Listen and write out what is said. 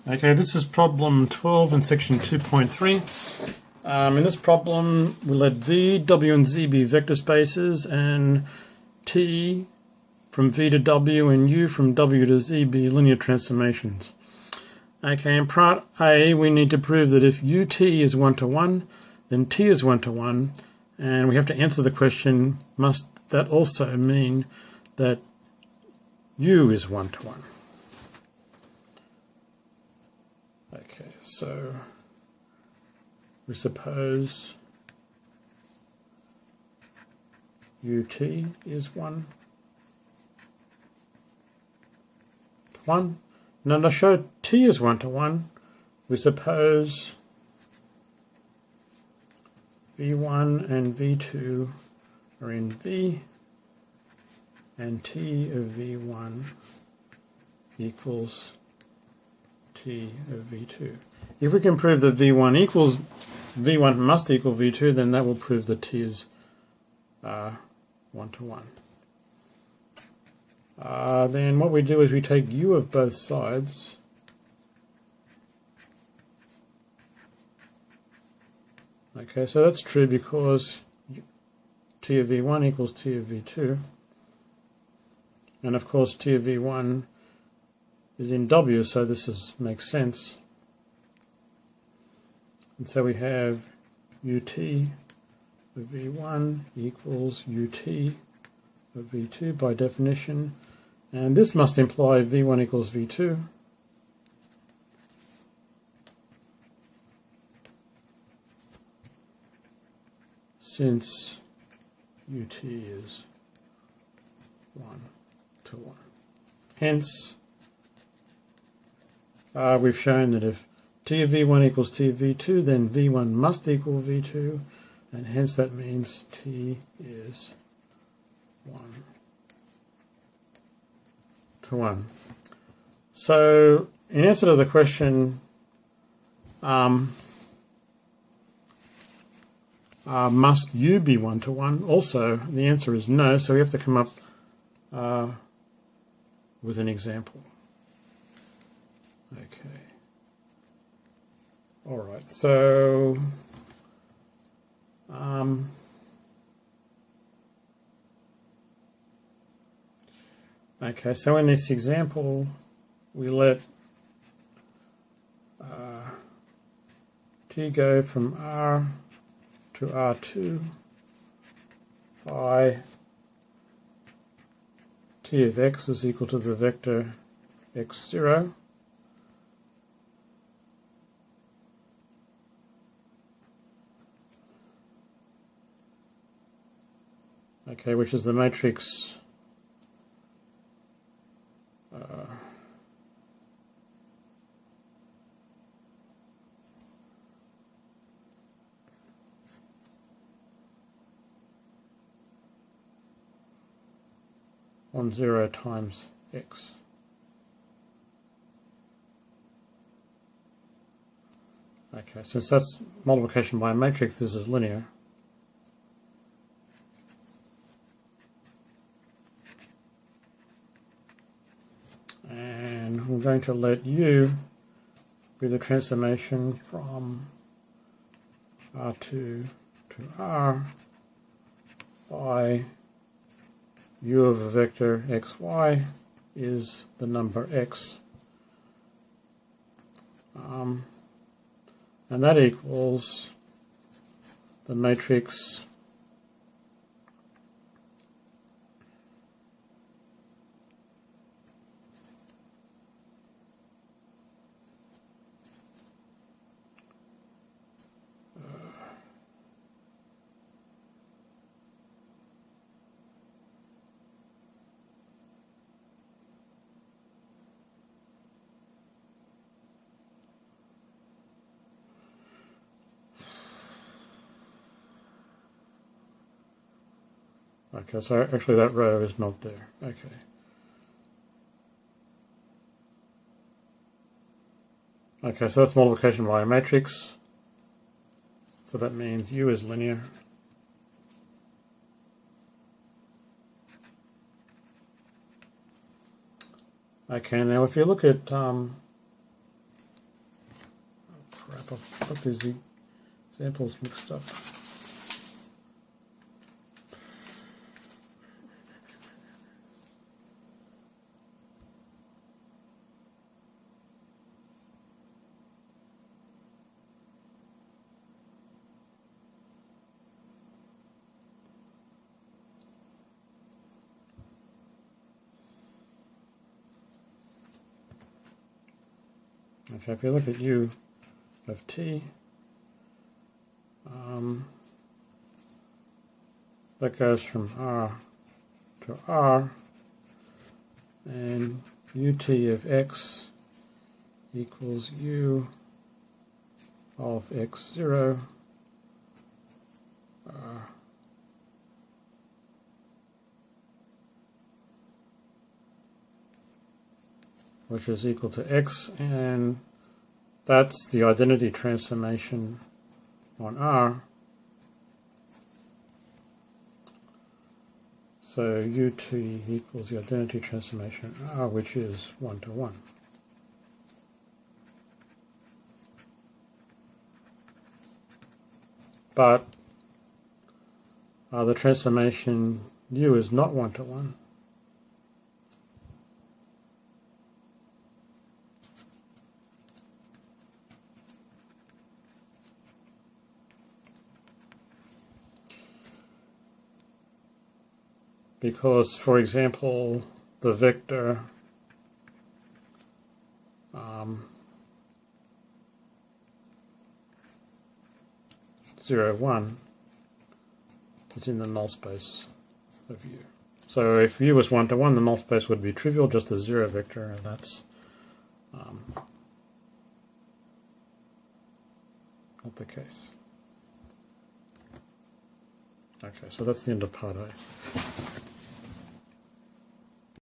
Okay, this is problem 12 in section 2.3. In this problem, we let V, W, and Z be vector spaces, and T from V to W and U from W to Z be linear transformations. Okay, in part A, we need to prove that if UT is 1 to 1, then T is 1 to 1, and we have to answer the question, must that also mean that U is 1 to 1? Okay, so we suppose UT is 1 to 1. Now to show T is 1 to 1, we suppose V1 and V2 are in V, and T of V1 equals T of V2. If we can prove that V1 must equal V2, then that will prove that T is 1 to 1. Then what we do is we take U of both sides, okay, so that's true because T of V1 equals T of V2, and of course T of V1 is in W, so this makes sense. And so we have UT of V1 equals UT of V2 by definition, and this must imply V1 equals V2. Since UT is 1 to 1. Hence, we've shown that if T of V1 equals T of V2, then V1 must equal V2, and hence that means T is 1 to 1. So, in answer to the question, must U be 1 to 1? Also, the answer is no, so we have to come up with an example. Okay. All right, so okay, so in this example, we let T go from R to R2 by T of X is equal to the vector X0. Okay, which is the matrix on 0 times X. Okay, since that's multiplication by a matrix, this is linear. And we're going to let U be the transformation from R2 to R by U of a vector xy is the number x. And that equals the matrix okay, so actually that row is not there. Okay. Okay, so that's multiplication by a matrix. So that means U is linear. Okay, now if you look at got these examples mixed up. Okay, if you look at u of t, that goes from R to R, and ut of x equals u of x0 which is equal to x, and that's the identity transformation on R. So ut equals the identity transformation R, which is 1 to 1. But the transformation u is not 1 to 1. Because, for example, the vector 0, 1 is in the null space of u. So if u was 1 to 1, the null space would be trivial, just a 0 vector, and that's not the case. Okay, so that's the end of part A.